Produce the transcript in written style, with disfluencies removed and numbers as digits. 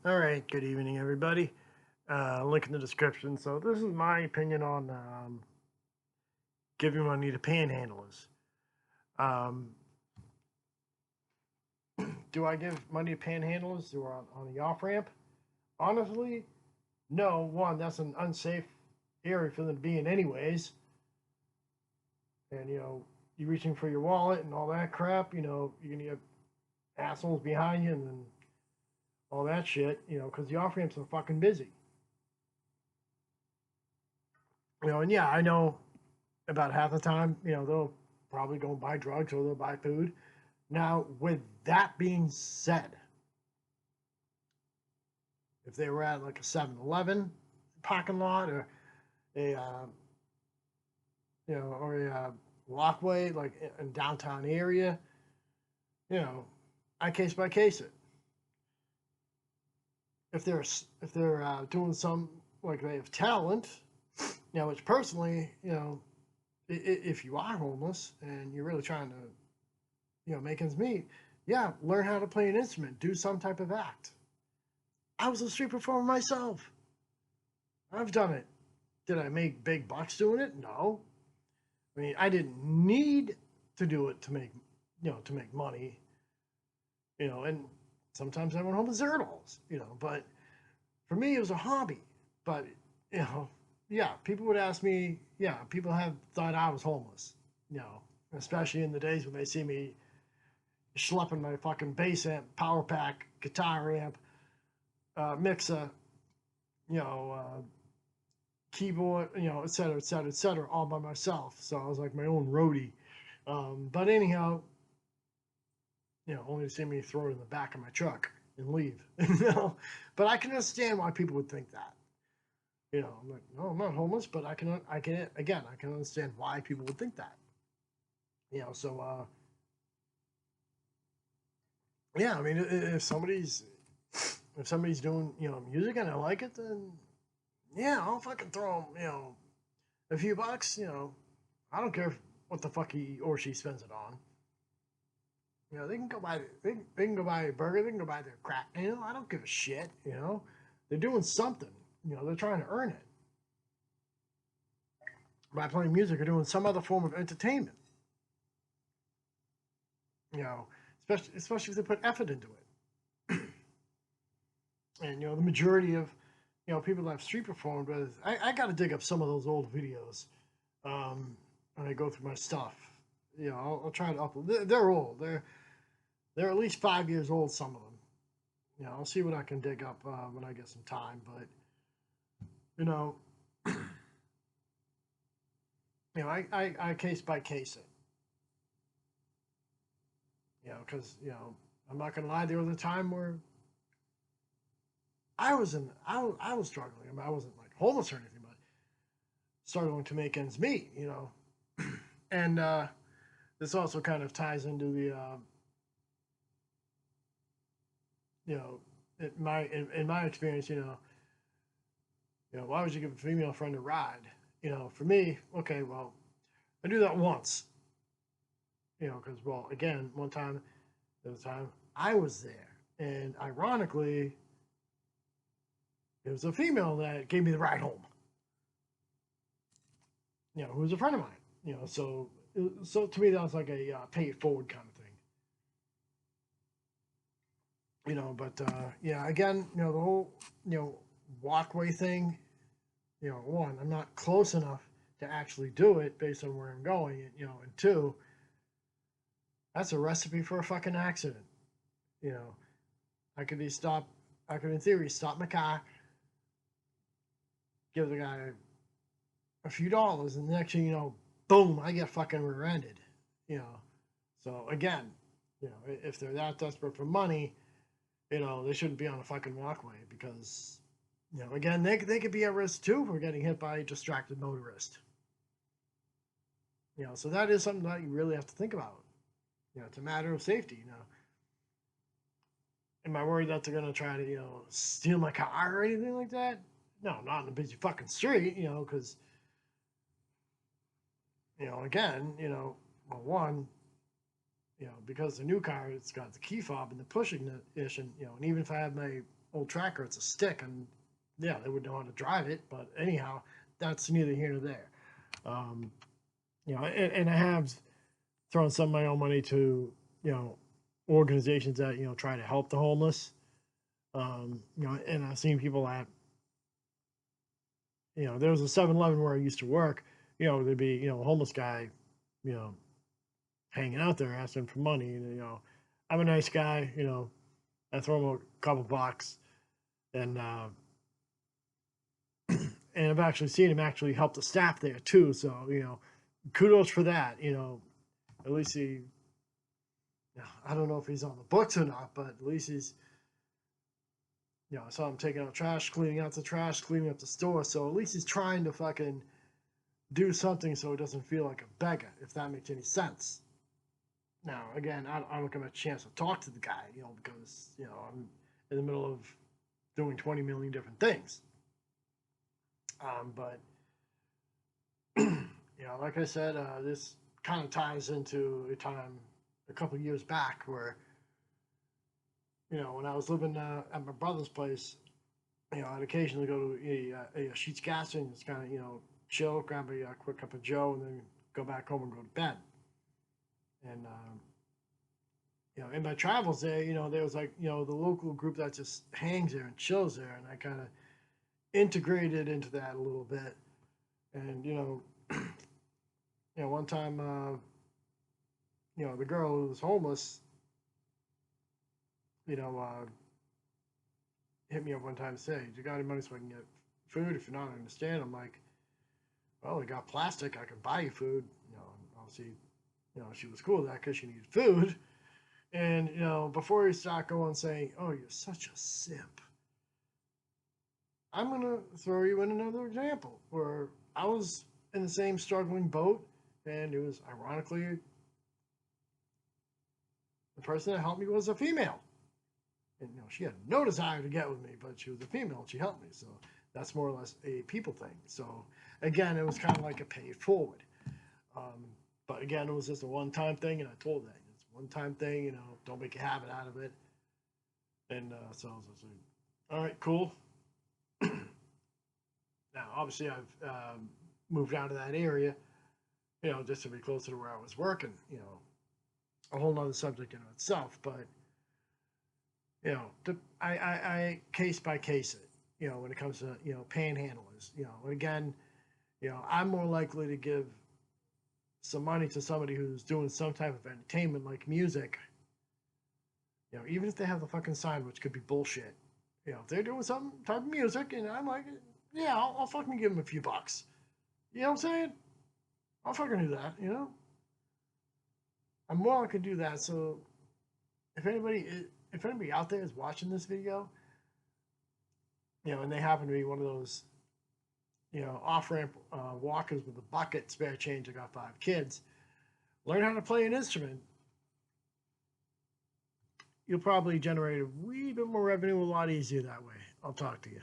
All right, good evening, everybody. Link in the description. So this is my opinion on giving money to panhandlers. Um, do I give money to panhandlers who are on the off ramp? Honestly, no. One, that's an unsafe area for them to be in, anyways. And you're reaching for your wallet and all that crap. You're gonna get assholes behind you and then all that shit. Because the off ramps are fucking busy. And yeah, I know about half the time, they'll probably go and buy drugs or they'll buy food. Now, with that being said, if they were at like a 7-Eleven parking lot or a, or a walkway like in downtown area, I case by case it. If they're doing some like they have talent, which personally, if you are homeless and you're really trying to make ends meet, yeah, learn how to play an instrument, do some type of act. I was a street performer myself. I've done it. Did I make big bucks doing it? No. I mean, I didn't need to do it to make money. And sometimes I went home with $0. But for me, it was a hobby. But yeah, people would ask me. Yeah, people have thought I was homeless. Especially in the days when they see me schlepping my fucking bass amp, power pack, guitar amp, mixer, keyboard, et cetera, et cetera, et cetera, all by myself. So I was like my own roadie. But anyhow, only to see me throw it in the back of my truck and leave. But I can understand why people would think that. I'm like, no, I'm not homeless, but I can understand why people would think that. So yeah, I mean, if somebody's doing music and I like it, then yeah, I'll fucking throw them a few bucks. I don't care what the fuck he or she spends it on. They can go buy they can go buy a burger, they can go buy their crack. I don't give a shit. They're doing something. They're trying to earn it by playing music or doing some other form of entertainment. You know, especially if they put effort into it. And the majority of people that have street performed with, I got to dig up some of those old videos when I go through my stuff. I'll try to upload. They're old. They're at least 5 years old. Some of them. I'll see what I can dig up when I get some time. But I case by case it. Because I'm not gonna lie. There was a time where I was struggling. I mean, I wasn't like homeless or anything, but struggling to make ends meet. And this also kind of ties into the in my experience, why would you give a female friend a ride? For me, okay, well, I do that once. Because well, again, one time, there was a time I was there, and ironically, it was a female that gave me the ride home. Who was a friend of mine. So to me, that was like a pay it forward kind of thing. But yeah, again, the whole walkway thing. One, I'm not close enough to actually do it based on where I'm going. And two, that's a recipe for a fucking accident. You know, I could in theory stop my car, give the guy a few dollars, and the next thing you know, boom, I get fucking rear-ended. So again, if they're that desperate for money, they shouldn't be on a fucking walkway because, again, they could be at risk too for getting hit by a distracted motorist. So that is something that you really have to think about. It's a matter of safety. Am I worried that they're gonna try to, steal my car or anything like that? No, not in a busy fucking street, because, again, well, one, because the new car, it's got the key fob and the pushing ish, and and even if I have my old tracker. It's a stick, and yeah, they would know how to drive it. But anyhow, that's neither here nor there. Um, and I have thrown some of my own money to organizations that try to help the homeless. And I've seen people at there was a 7-Eleven where I used to work. There'd be a homeless guy, you know, hanging out there asking for money. And I'm a nice guy. I throw him a couple bucks, and and I've actually seen him actually help the staff there too. So kudos for that. At least he. I don't know if he's on the books or not, but at least he's. I saw him taking out trash, cleaning out the trash, cleaning up the store. So at least he's trying to fucking do something so it doesn't feel like a beggar, if that makes any sense. Now, again, I don't get a chance to talk to the guy, because I'm in the middle of doing 20 million different things. But like I said, this kind of ties into a time a couple of years back where when I was living at my brother's place, I'd occasionally go to a Sheetz gas station, just kind of chill, grab a quick cup of Joe, and then go back home and go to bed. And in my travels there, there was like the local group that just hangs there and chills there, and I kind of integrated into that a little bit. And one time, the girl who was homeless, hit me up one time and said, "You got any money so I can get food? If you're not, I understand." I'm like, "Well, I got plastic. I can buy you food." Obviously, she was cool with that because she needed food. And before you start going saying, "Oh, you're such a simp," I'm gonna throw you in another example where I was in the same struggling boat, and it was ironically the person that helped me was a female. And she had no desire to get with me, but she was a female and she helped me. So that's more or less a people thing. So again, it was kind of like a pay it forward. But again, it was just a one-time thing, and I told that it's a one-time thing. Don't make a habit out of it. And so I was like, all right, cool. Now, obviously, I've moved out of that area, just to be closer to where I was working. A whole nother subject in itself, but I case by case it, when it comes to, panhandlers, again, I'm more likely to give some money to somebody who's doing some type of entertainment like music, even if they have the fucking sign, which could be bullshit, if they're doing some type of music and I'm like, yeah, I'll fucking give them a few bucks. You know what I'm saying? I'll fucking do that, I'm more likely to do that. So if anybody out there is watching this video, and they happen to be one of those, off-ramp walkers with a bucket, spare change, I got 5 kids, learn how to play an instrument, you'll probably generate a wee bit more revenue a lot easier that way. I'll talk to you.